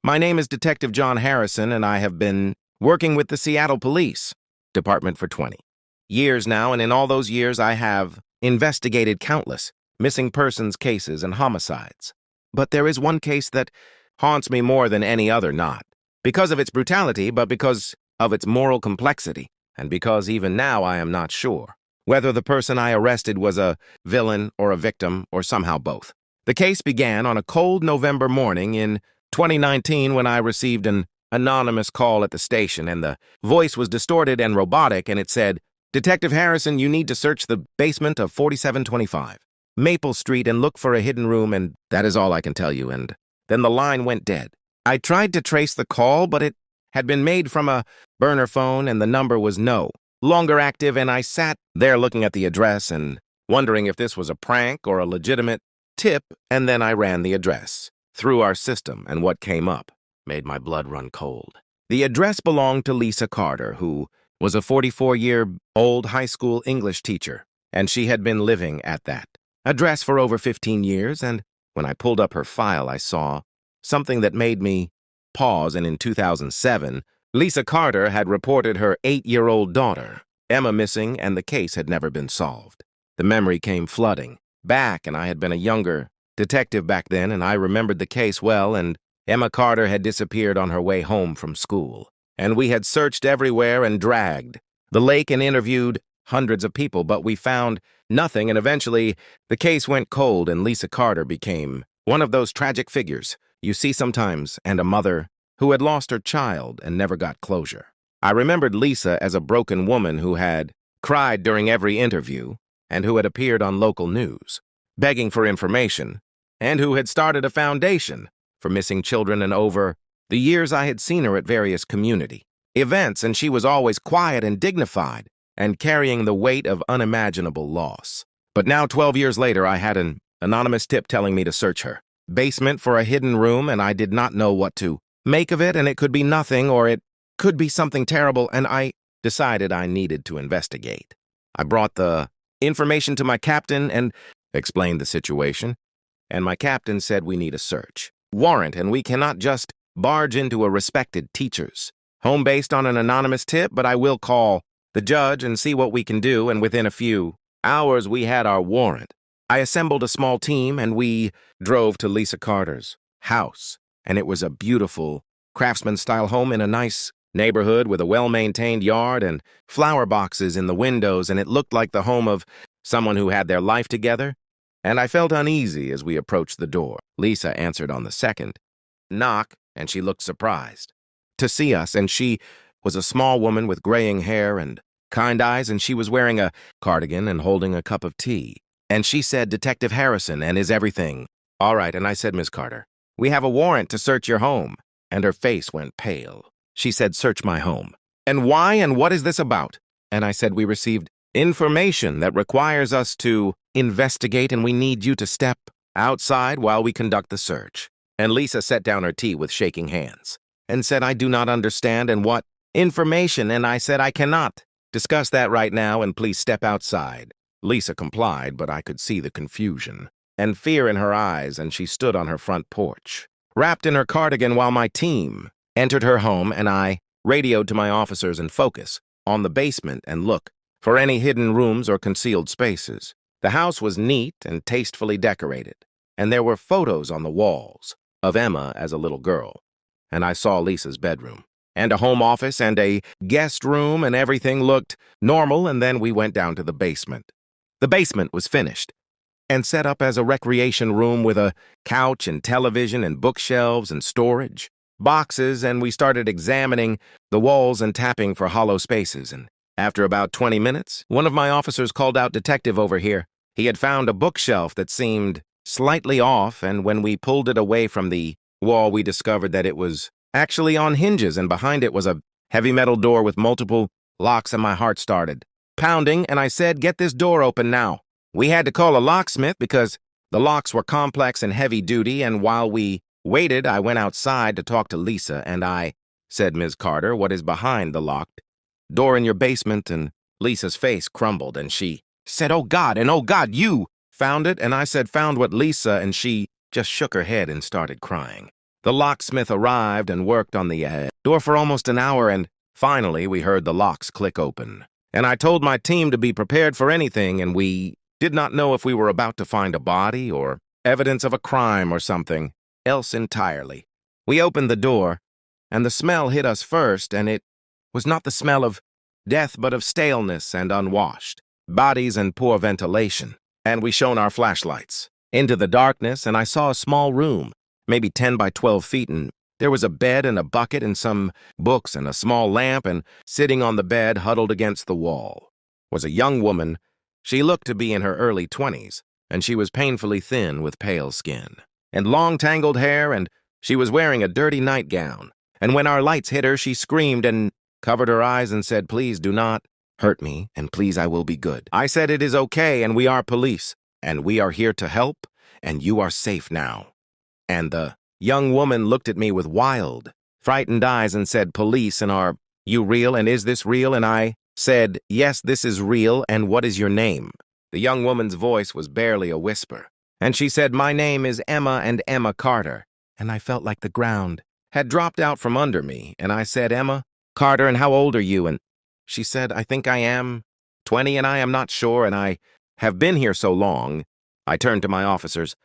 My name is Detective John Harrison, and I have been working with the Seattle Police Department for 20 years now, and in all those years I have investigated countless missing persons cases and homicides. But there is one case that haunts me more than any other, not because of its brutality, but because of its moral complexity, and because even now I am not sure whether the person I arrested was a villain or a victim or somehow both. The case began on a cold November morning in 2019 when I received an anonymous call at the station, and the voice was distorted and robotic, and it said, "Detective Harrison, you need to search the basement of 4725 Maple Street and look for a hidden room," and that is all I can tell you, and then the line went dead. I tried to trace the call, but it had been made from a burner phone, and the number was no longer active, and I sat there looking at the address and wondering if this was a prank or a legitimate tip, and then I ran the address through our system, and what came up made my blood run cold. The address belonged to Lisa Carter, who was a 44-year-old high school English teacher, and she had been living at that address for over 15 years, and when I pulled up her file, I saw something that made me pause, and in 2007, Lisa Carter had reported her 8-year-old daughter, Emma, missing, and the case had never been solved. The memory came flooding back, and I had been a younger detective back then, and I remembered the case well, and Emma Carter had disappeared on her way home from school. And we had searched everywhere and dragged the lake and interviewed hundreds of people, but we found nothing, and eventually the case went cold, and Lisa Carter became one of those tragic figures you see sometimes, and a mother who had lost her child and never got closure. I remembered Lisa as a broken woman who had cried during every interview and who had appeared on local news, begging for information, and who had started a foundation for missing children, and over the years I had seen her at various community events, and she was always quiet and dignified and carrying the weight of unimaginable loss. But now, 12 years later, I had an anonymous tip telling me to search her basement for a hidden room, and I did not know what to make of it, and it could be nothing or it could be something terrible, and I decided I needed to investigate. I brought the information to my captain and explained the situation, and my captain said we need a search warrant, and we cannot just barge into a respected teacher's home based on an anonymous tip, but I will call the judge and see what we can do, and within a few hours we had our warrant. I assembled a small team, and we drove to Lisa Carter's house, and it was a beautiful craftsman-style home in a nice neighborhood with a well-maintained yard and flower boxes in the windows, and it looked like the home of someone who had their life together, and I felt uneasy as we approached the door. Lisa answered on the second knock, and she looked surprised to see us, and she was a small woman with graying hair and kind eyes, and she was wearing a cardigan and holding a cup of tea. And she said, "Detective Harrison, and is everything all right?" And I said, "Miss Carter, we have a warrant to search your home." And her face went pale. She said, "Search my home. And why, and what is this about?" And I said, "We received information that requires us to investigate, and we need you to step outside while we conduct the search." And Lisa set down her tea with shaking hands and said, "I do not understand, and what information?" And I said, "I cannot discuss that right now, and please step outside." Lisa complied, but I could see the confusion and fear in her eyes, and she stood on her front porch, wrapped in her cardigan, while my team entered her home, and I radioed to my officers and focus on the basement and look for any hidden rooms or concealed spaces. The house was neat and tastefully decorated, and there were photos on the walls of Emma as a little girl, and I saw Lisa's bedroom and a home office and a guest room, and everything looked normal, and then we went down to the basement. The basement was finished and set up as a recreation room with a couch and television and bookshelves and storage boxes, and we started examining the walls and tapping for hollow spaces, and after about 20 minutes, one of my officers called out, "Detective, over here." He had found a bookshelf that seemed slightly off, and when we pulled it away from the wall, we discovered that it was actually on hinges, and behind it was a heavy metal door with multiple locks, and my heart started pounding, and I said, "Get this door open now." We had to call a locksmith because the locks were complex and heavy-duty, and while we waited, I went outside to talk to Lisa, and I said, "Ms. Carter, what is behind the locked door in your basement?" And Lisa's face crumbled, and she said, "Oh God," and "Oh God, you found it?" And I said, "Found what, Lisa?" And she just shook her head and started crying. The locksmith arrived and worked on the door for almost an hour, and finally we heard the locks click open. And I told my team to be prepared for anything, and we did not know if we were about to find a body or evidence of a crime or something else entirely. We opened the door, and the smell hit us first, and it was not the smell of death but of staleness and unwashed bodies and poor ventilation. And we shone our flashlights into the darkness, and I saw a small room, maybe 10 by 12 feet, and there was a bed and a bucket and some books and a small lamp, and sitting on the bed, huddled against the wall, was a young woman. She looked to be in her early 20s, and she was painfully thin with pale skin and long tangled hair, and she was wearing a dirty nightgown. And when our lights hit her, she screamed and covered her eyes and said, "Please do not hurt me, and please I will be good." I said, "It is okay, and we are police, and we are here to help, and you are safe now." And the young woman looked at me with wild, frightened eyes and said, "Police, and are you real, and is this real?" And I said, "Yes, this is real, and what is your name?" The young woman's voice was barely a whisper, and she said, "My name is Emma, and Emma Carter." And I felt like the ground had dropped out from under me, and I said, "Emma Carter, and how old are you?" And she said, "I think I am 20, and I am not sure, and I have been here so long." I turned to my officers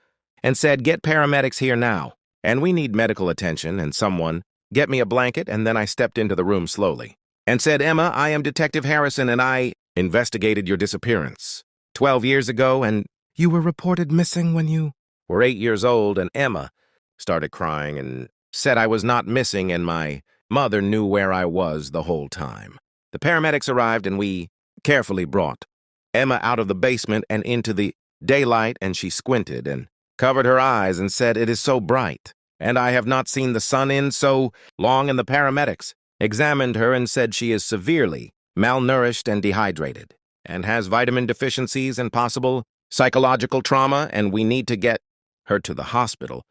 and said, "Get paramedics here now, and we need medical attention, and someone get me a blanket." And then I stepped into the room slowly and said, "Emma, I am Detective Harrison, and I investigated your disappearance 12 years ago, and you were reported missing when you were 8 years old." And Emma started crying and said I was not missing, and my mother knew where I was the whole time. The paramedics arrived, and we carefully brought Emma out of the basement and into the daylight, and she squinted and covered her eyes and said, "It is so bright, and I have not seen the sun in so long." And the paramedics examined her and said she is severely malnourished and dehydrated, and has vitamin deficiencies and possible psychological trauma, and we need to get her to the hospital.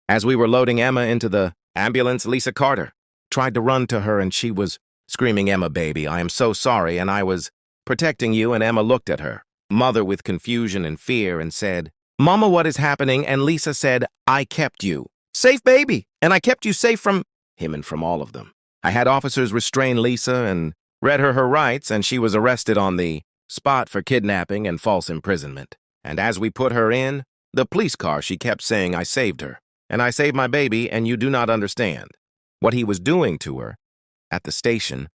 As we were loading Emma into the ambulance, Lisa Carter tried to run to her, and she was screaming, "Emma, baby, I am so sorry, and I was protecting you." And Emma looked at her mother with confusion and fear and said, "Mama, what is happening?" And Lisa said, "I kept you safe, baby, and I kept you safe from him and from all of them." I had officers restrain Lisa and read her rights, and she was arrested on the spot for kidnapping and false imprisonment. And as we put her in the police car, she kept saying, "I saved her, and I saved my baby, and you do not understand what he was doing to her." At the station,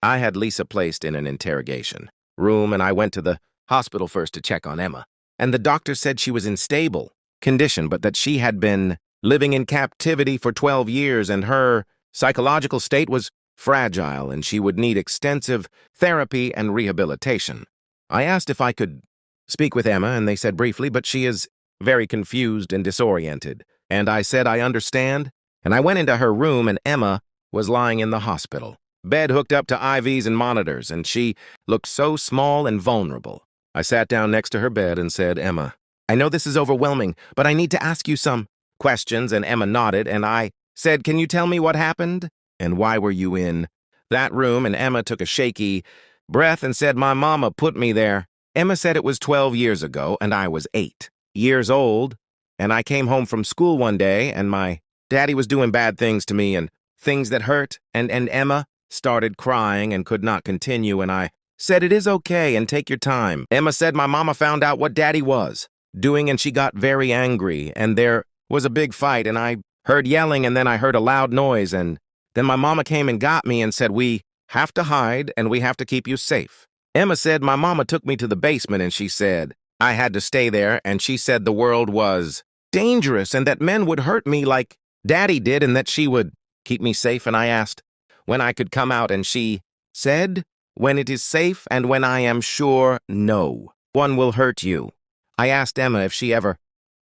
I had Lisa placed in an interrogation room, and I went to the hospital first to check on Emma. And the doctor said she was in stable condition, but that she had been living in captivity for 12 years, and her psychological state was fragile, and she would need extensive therapy and rehabilitation. I asked if I could speak with Emma, and they said briefly, but she is very confused and disoriented. And I said, "I understand." And I went into her room, and Emma was lying in the hospital bed hooked up to IVs and monitors, and she looked so small and vulnerable. I sat down next to her bed and said, "Emma, I know this is overwhelming, but I need to ask you some questions." And Emma nodded, and I said, "Can you tell me what happened? And why were you in that room?" And Emma took a shaky breath and said, "My mama put me there." Emma said it was 12 years ago, and I was 8 years old, and I came home from school one day, and my daddy was doing bad things to me, and things that hurt, and Emma started crying and could not continue, and I said, "It is okay, and take your time." Emma said my mama found out what daddy was doing, and she got very angry, and there was a big fight, and I heard yelling, and then I heard a loud noise, and then my mama came and got me and said, "We have to hide, and we have to keep you safe." Emma said my mama took me to the basement, and she said I had to stay there, and she said the world was dangerous, and that men would hurt me like daddy did, and that she would keep me safe. And I asked when I could come out, and she said, "When it is safe, and when I am sure no one will hurt you." I asked Emma if she ever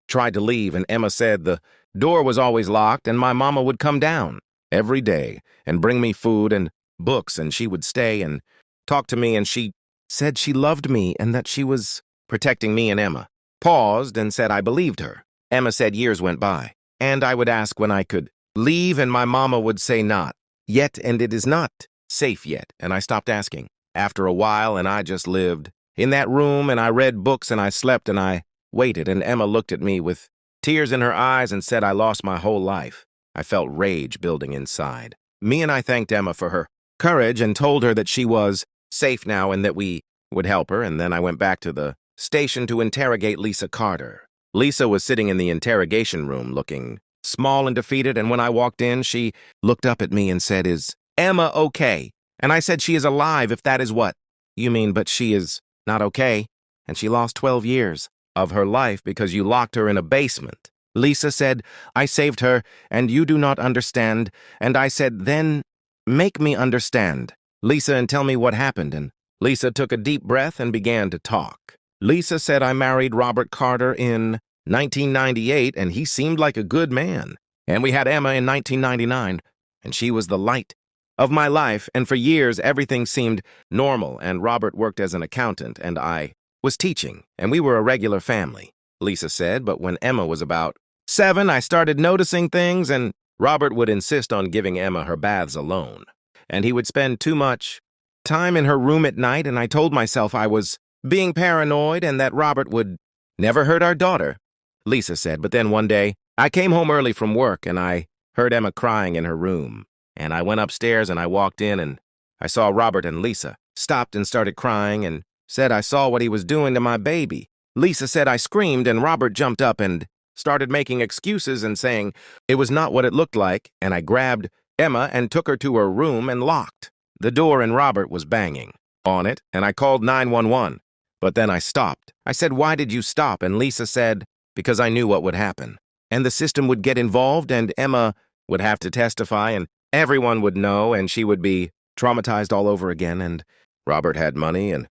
tried to leave, and Emma said the door was always locked, and my mama would come down every day and bring me food and books, and she would stay and talk to me, and she said she loved me and that she was protecting me. And Emma paused and said I believed her. Emma said years went by, and I would ask when I could leave, and my mama would say not yet, and it is not safe yet. And I stopped asking after a while, and I just lived in that room, and I read books, and I slept, and I waited. And Emma looked at me with tears in her eyes and said I lost my whole life. I felt rage building inside. Me and I thanked Emma for her courage and told her that she was safe now and that we would help her, and then I went back to the station to interrogate Lisa Carter. Lisa was sitting in the interrogation room looking small and defeated, and when I walked in, she looked up at me and said, "Is Emma okay?" And I said, "She is alive, if that is what you mean, but she is not okay, and she lost 12 years of her life because you locked her in a basement." Lisa said, "I saved her, and you do not understand." And I said, "Then make me understand, Lisa, and tell me what happened." And Lisa took a deep breath and began to talk. Lisa said, "I married Robert Carter in 1998, and he seemed like a good man. And we had Emma in 1999, and she was the light of my life, and for years everything seemed normal, and Robert worked as an accountant, and I was teaching, and we were a regular family." Lisa said, "But when Emma was about 7, I started noticing things, and Robert would insist on giving Emma her baths alone, and he would spend too much time in her room at night, and I told myself I was being paranoid and that Robert would never hurt our daughter." Lisa said, "But then one day, I came home early from work, and I heard Emma crying in her room, and I went upstairs and I walked in, and I saw Robert, and Lisa stopped and started crying and said I saw what he was doing to my baby." Lisa said, "I screamed, and Robert jumped up and started making excuses and saying it was not what it looked like, and I grabbed Emma and took her to her room and locked the door, and Robert was banging on it, and I called 911, but then I stopped. I said, 'Why did you stop?' And Lisa said, 'Because I knew what would happen, and the system would get involved, and Emma would have to testify, and everyone would know, and she would be traumatized all over again, and Robert had money and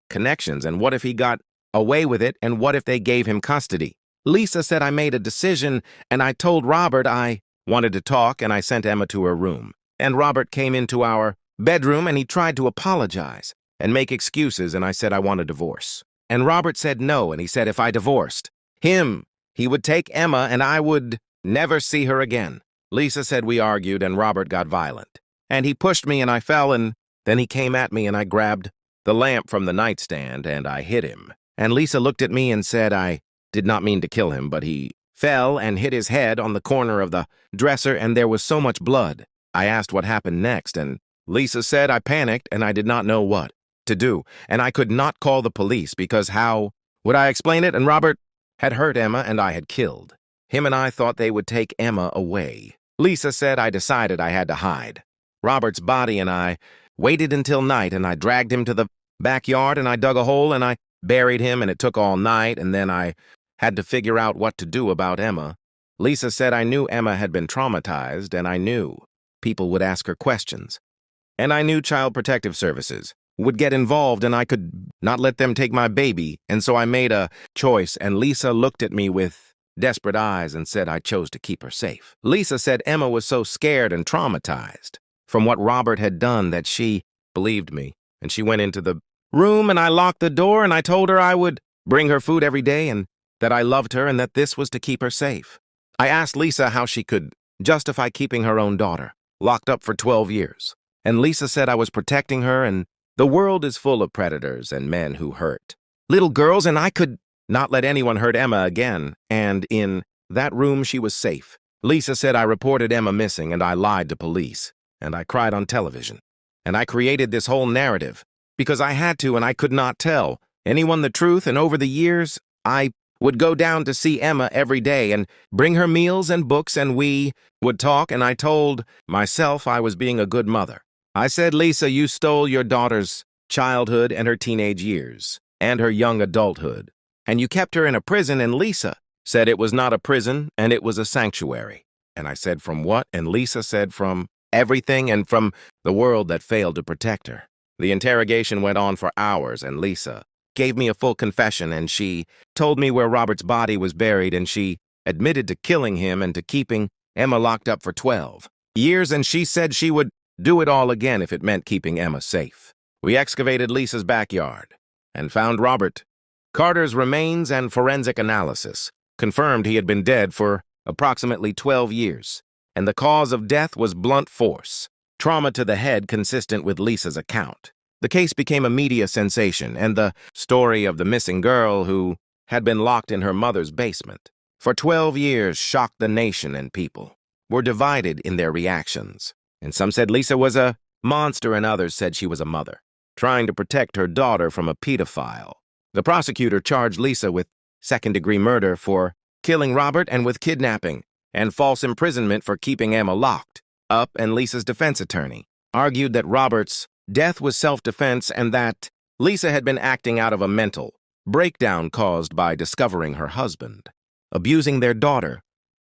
connections, and what if he got away with it, and what if they gave him custody?' Lisa said, I made a decision, and I told Robert I wanted to talk, and I sent Emma to her room. And Robert came into our bedroom, and he tried to apologize and make excuses, and I said I want a divorce. And Robert said no, and he said if I divorced him, he would take Emma, and I would never see her again. Lisa said we argued, and Robert got violent. And he pushed me, and I fell, and then he came at me, and I grabbed the lamp from the nightstand, and I hit him. And Lisa looked at me and said I did not mean to kill him, but he fell and hit his head on the corner of the dresser, and there was so much blood. I asked what happened next, and Lisa said I panicked, and I did not know what to do, and I could not call the police because how would I explain it? And Robert had hurt Emma, and I had killed him, and I thought they would take Emma away. Lisa said I decided I had to hide Robert's body, and I waited until night, and I dragged him to the backyard, and I dug a hole, and I buried him, and it took all night, and then I had to figure out what to do about Emma. Lisa said I knew Emma had been traumatized, and I knew people would ask her questions. And I knew Child Protective Services would get involved, and I could not let them take my baby, and so I made a choice, and Lisa looked at me with desperate eyes and said I chose to keep her safe. Lisa said Emma was so scared and traumatized from what Robert had done that she believed me, and she went into the room, and I locked the door, and I told her I would bring her food every day, and that I loved her, and that this was to keep her safe. I asked Lisa how she could justify keeping her own daughter locked up for 12 years. And Lisa said I was protecting her, and the world is full of predators and men who hurt little girls, and I could not let anyone hurt Emma again, and in that room she was safe. Lisa said I reported Emma missing, and I lied to police, and I cried on television, and I created this whole narrative because I had to, and I could not tell anyone the truth, and over the years, I would go down to see Emma every day and bring her meals and books, and we would talk, and I told myself I was being a good mother. I said, Lisa, you stole your daughter's childhood and her teenage years and her young adulthood, and you kept her in a prison, and Lisa said it was not a prison and it was a sanctuary. And I said, from what? And Lisa said, from everything and from the world that failed to protect her. The interrogation went on for hours, and Lisa gave me a full confession, and she told me where Robert's body was buried, and she admitted to killing him and to keeping Emma locked up for 12 years, and she said she would do it all again if it meant keeping Emma safe. We excavated Lisa's backyard and found Robert Carter's remains, and forensic analysis confirmed he had been dead for approximately 12 years, and the cause of death was blunt force, trauma to the head consistent with Lisa's account. The case became a media sensation, and the story of the missing girl who had been locked in her mother's basement for 12 years shocked the nation and people. were divided in their reactions, and some said Lisa was a monster and others said she was a mother, trying to protect her daughter from a pedophile. The prosecutor charged Lisa with second-degree murder for killing Robert and with kidnapping, and false imprisonment for keeping Emma locked up, and Lisa's defense attorney argued that Robert's death was self-defense and that Lisa had been acting out of a mental breakdown caused by discovering her husband abusing their daughter.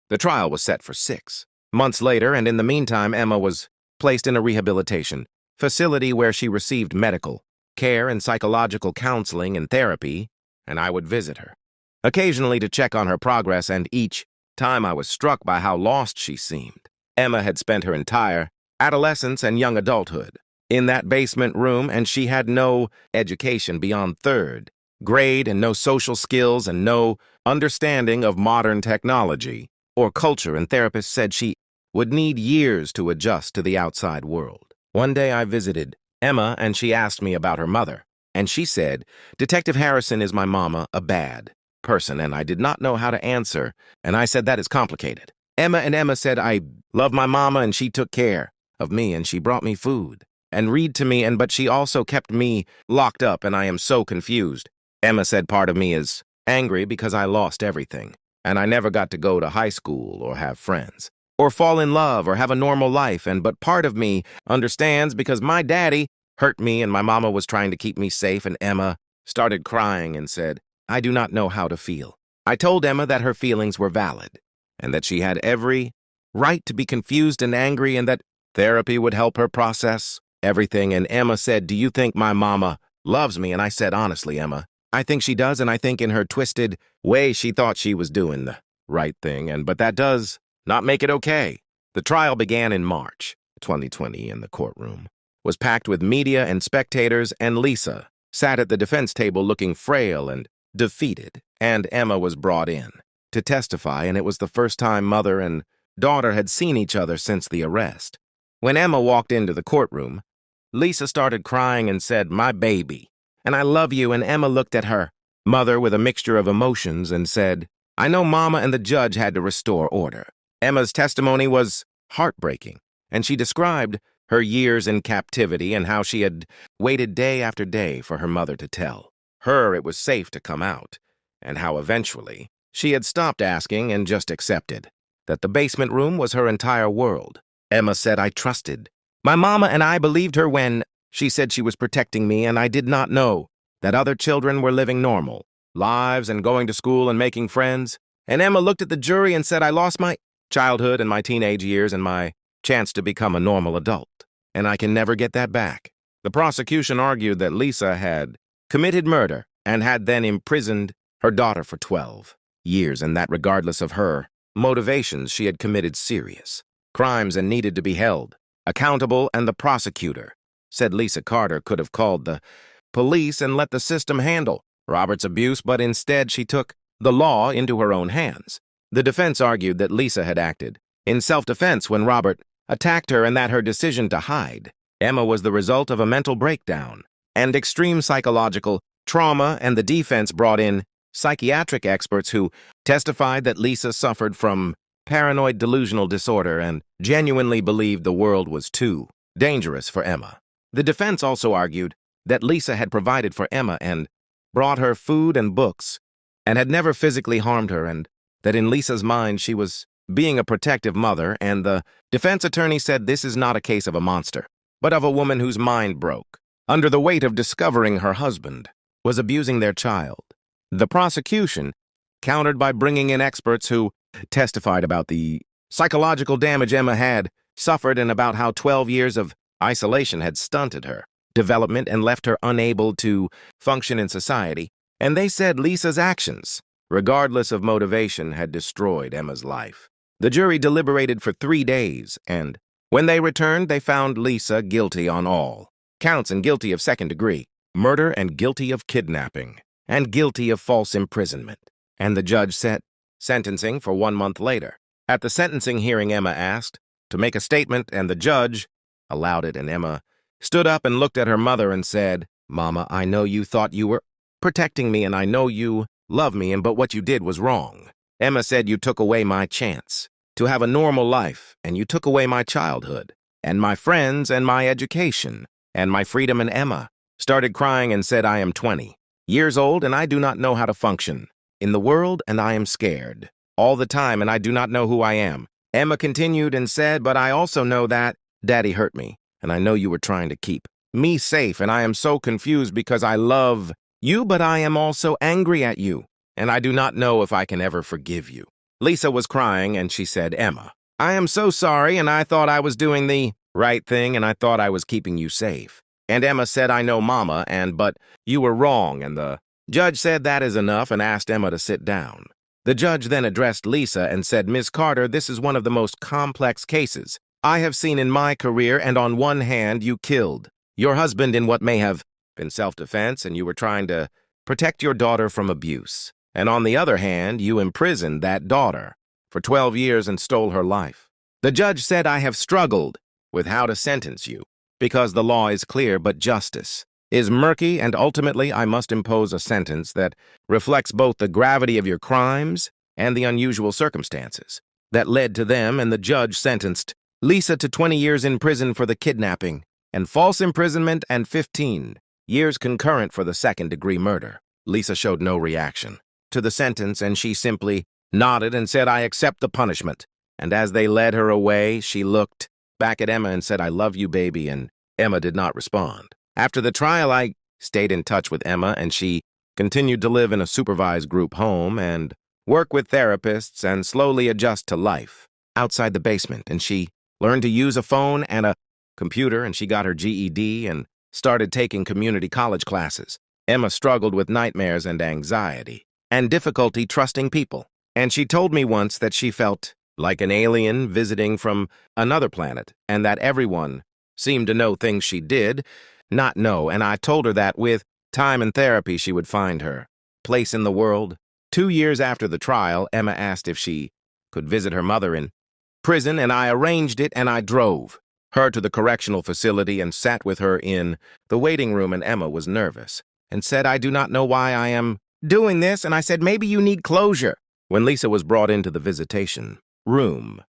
The trial was set for 6 months later, and in the meantime, Emma was placed in a rehabilitation facility where she received medical care and psychological counseling and therapy, and I would visit her occasionally to check on her progress, and each time I was struck by how lost she seemed. Emma had spent her entire adolescence and young adulthood in that basement room, and she had no education beyond 3rd grade and no social skills and no understanding of modern technology or culture, and therapists said she would need years to adjust to the outside world. One day I visited Emma and she asked me about her mother, and she said, "Detective Harrison, is my mama a bad person?" And I did not know how to answer, and I said, "That is complicated." Emma said, "I love my mama and she took care of me and she brought me food and read to me, but she also kept me locked up and I am so confused." Emma said, "Part of me is angry because I lost everything and I never got to go to high school or have friends or fall in love or have a normal life, but part of me understands because my daddy hurt me and my mama was trying to keep me safe." And Emma started crying and said, "I do not know how to feel." I told Emma that her feelings were valid and that she had every right to be confused and angry and that therapy would help her process everything. And Emma said, "Do you think my mama loves me?" And I said, "Honestly, Emma, I think she does, and I think in her twisted way she thought she was doing the right thing, but that does not make it okay." The trial began in March 2020 and the courtroom was packed with media and spectators, and Lisa sat at the defense table looking frail and defeated, and Emma was brought in to testify, and it was the first time mother and daughter had seen each other since the arrest. When Emma walked into the courtroom, Lisa started crying and said, "My baby, and I love you," and Emma looked at her mother with a mixture of emotions and said, "I know Mama and the judge had to restore order." Emma's testimony was heartbreaking, and she described her years in captivity and how she had waited day after day for her mother to tell her it was safe to come out, and how eventually she had stopped asking and just accepted that the basement room was her entire world. Emma said, "I trusted my mama and I believed her when she said she was protecting me, and I did not know that other children were living normal lives and going to school and making friends." And Emma looked at the jury and said, "I lost my childhood and my teenage years and my chance to become a normal adult, and I can never get that back." The prosecution argued that Lisa had committed murder and had then imprisoned her daughter for 12 years, and that regardless of her motivations, she had committed serious crimes and needed to be held accountable, and the prosecutor said Lisa Carter could have called the police and let the system handle Robert's abuse, but instead she took the law into her own hands. The defense argued that Lisa had acted in self-defense when Robert attacked her and that her decision to hide Emma was the result of a mental breakdown and extreme psychological trauma, and the defense brought in psychiatric experts who testified that Lisa suffered from paranoid delusional disorder and genuinely believed the world was too dangerous for Emma. The defense also argued that Lisa had provided for Emma and brought her food and books and had never physically harmed her, and that in Lisa's mind she was being a protective mother, and the defense attorney said this is not a case of a monster, but of a woman whose mind broke under the weight of discovering her husband was abusing their child. The prosecution countered by bringing in experts who testified about the psychological damage Emma had suffered and about how 12 years of isolation had stunted her development and left her unable to function in society. And they said Lisa's actions, regardless of motivation, had destroyed Emma's life. The jury deliberated for 3 days, and when they returned, they found Lisa guilty on all counts and guilty of second-degree murder and guilty of kidnapping and guilty of false imprisonment. And the judge set sentencing for 1 month later. At the sentencing hearing, Emma asked to make a statement, and the judge allowed it, and Emma stood up and looked at her mother and said, "Mama, I know you thought you were protecting me, and I know you love me, but what you did was wrong." Emma said, "You took away my chance to have a normal life, and you took away my childhood, and my friends, and my education, and my freedom. And Emma started crying and said, I am 20 years old, and I do not know how to function in the world, and I am scared all the time, and I do not know who I am. Emma continued and said, but I also know that Daddy hurt me, and I know you were trying to keep me safe, and I am so confused because I love you, but I am also angry at you, and I do not know if I can ever forgive you. Lisa was crying, and she said, Emma, I am so sorry, and I thought I was doing the right thing, and I thought I was keeping you safe. And Emma said, I know, Mama, but you were wrong, and the judge said that is enough and asked Emma to sit down. The judge then addressed Lisa and said, Ms. Carter, this is one of the most complex cases I have seen in my career, and on one hand, you killed your husband in what may have been self-defense, and you were trying to protect your daughter from abuse. And on the other hand, you imprisoned that daughter for 12 years and stole her life. The judge said, I have struggled with how to sentence you because the law is clear, but justice is murky, and ultimately I must impose a sentence that reflects both the gravity of your crimes and the unusual circumstances that led to them. And the judge sentenced Lisa to 20 years in prison for the kidnapping and false imprisonment, and 15 years concurrent for the second-degree murder. Lisa showed no reaction to the sentence, and she simply nodded and said, I accept the punishment. And as they led her away, she looked back at Emma and said, I love you, baby, and Emma did not respond. After the trial, I stayed in touch with Emma, and she continued to live in a supervised group home and work with therapists and slowly adjust to life outside the basement. And she learned to use a phone and a computer, and she got her GED and started taking community college classes. Emma struggled with nightmares and anxiety and difficulty trusting people. And she told me once that she felt like an alien visiting from another planet, and that everyone seemed to know things she did not know. And I told her that with time and therapy, she would find her place in the world. 2 years after the trial, Emma asked if she could visit her mother in prison, and I arranged it, and I drove her to the correctional facility and sat with her in the waiting room. And Emma was nervous and said, I do not know why I am doing this. And I said, maybe you need closure. When Lisa was brought into the visitation room,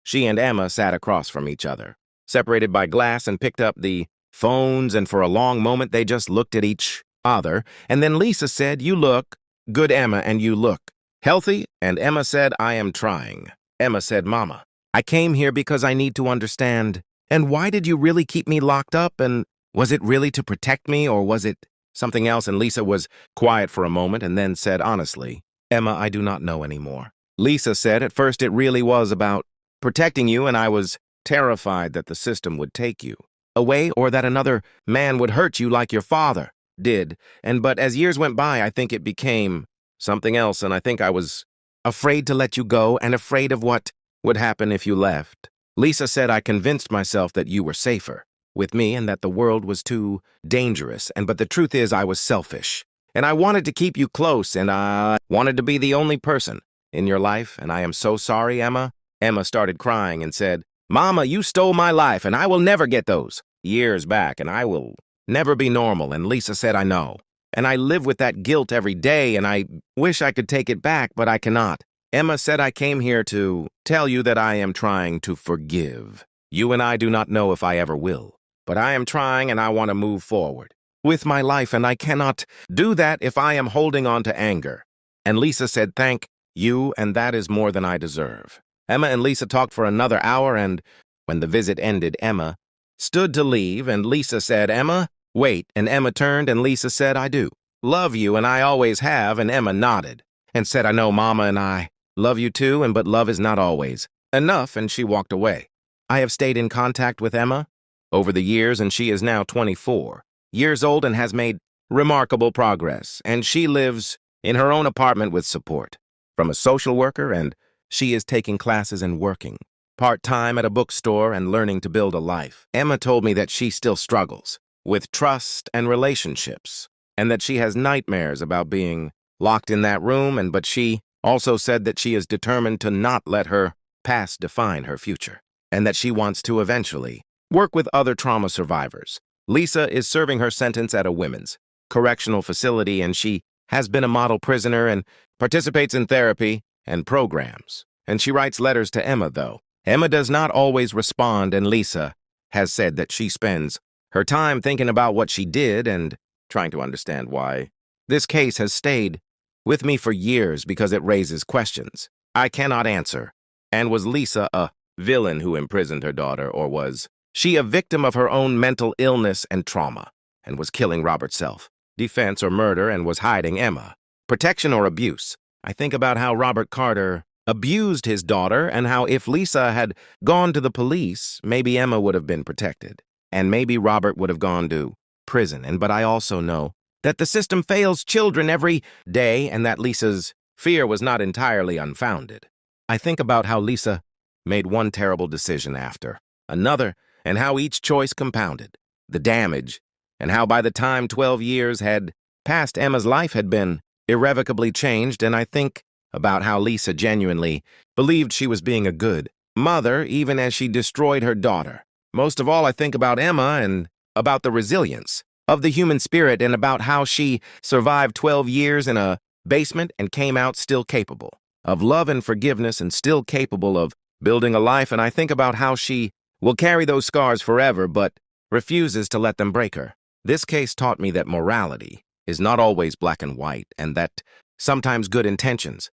she and Emma sat across from each other, separated by glass, and picked up the phones, and for a long moment they just looked at each other. And then Lisa said, you look good, Emma, and you look healthy. And Emma said, I am trying. Emma said, Mama, I came here because I need to understand. And why did you really keep me locked up? And was it really to protect me, or was it something else? And Lisa was quiet for a moment and then said, honestly, Emma, I do not know anymore. Lisa said, at first it really was about protecting you, and I was terrified that the system would take you away, or that another man would hurt you like your father did. But as years went by, I think it became something else, and I think I was afraid to let you go and afraid of what would happen if you left. Lisa said, I convinced myself that you were safer with me and that the world was too dangerous. But the truth is, I was selfish, and I wanted to keep you close, and I wanted to be the only person in your life. And I am so sorry, Emma. Emma started crying and said, Mama, you stole my life, and I will never get those years back, and I will never be normal. And Lisa said, I know, and I live with that guilt every day, and I wish I could take it back, but I cannot. Emma said, I came here to tell you that I am trying to forgive you, and I do not know if I ever will. But I am trying, and I want to move forward with my life, and I cannot do that if I am holding on to anger. And Lisa said, thank you, and that is more than I deserve. Emma and Lisa talked for another hour, and when the visit ended, Emma stood to leave, and Lisa said, Emma, wait. And Emma turned, and Lisa said, I do love you, and I always have. And Emma nodded and said, I know, Mama, and I love you too, but love is not always enough. And she walked away. I have stayed in contact with Emma over the years, and she is now 24 years old and has made remarkable progress. And she lives in her own apartment with support from a social worker, and she is taking classes and working part-time at a bookstore and learning to build a life. Emma told me that she still struggles with trust and relationships, and that she has nightmares about being locked in that room, but she also said that she is determined to not let her past define her future, and that she wants to eventually work with other trauma survivors. Lisa is serving her sentence at a women's correctional facility, and she has been a model prisoner and participates in therapy and programs. And she writes letters to Emma, though. Emma does not always respond, and Lisa has said that she spends her time thinking about what she did and trying to understand why. This case has stayed with me for years because it raises questions I cannot answer. And was Lisa a villain who imprisoned her daughter, or was she a victim of her own mental illness and trauma and was killing Robert self-defense or murder and was hiding Emma? Protection or abuse? I think about how Robert Carter abused his daughter and how if Lisa had gone to the police, maybe Emma would have been protected. And maybe Robert would have gone to prison. But I also know that the system fails children every day and that Lisa's fear was not entirely unfounded. I think about how Lisa made one terrible decision after another and how each choice compounded the damage and how by the time 12 years had passed, Emma's life had been irrevocably changed. And I think about how Lisa genuinely believed she was being a good mother even as she destroyed her daughter. Most of all, I think about Emma and about the resilience of the human spirit and about how she survived 12 years in a basement and came out still capable of love and forgiveness and still capable of building a life. And I think about how she will carry those scars forever but refuses to let them break her. This case taught me that morality is not always black and white and that sometimes good intentions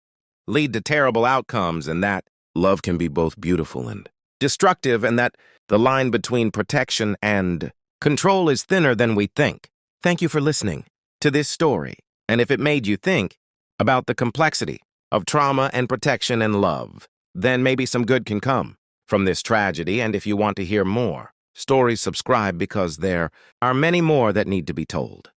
lead to terrible outcomes and that love can be both beautiful and destructive and that the line between protection and control is thinner than we think. Thank you for listening to this story. And if it made you think about the complexity of trauma and protection and love, then maybe some good can come from this tragedy. And if you want to hear more stories, subscribe because there are many more that need to be told.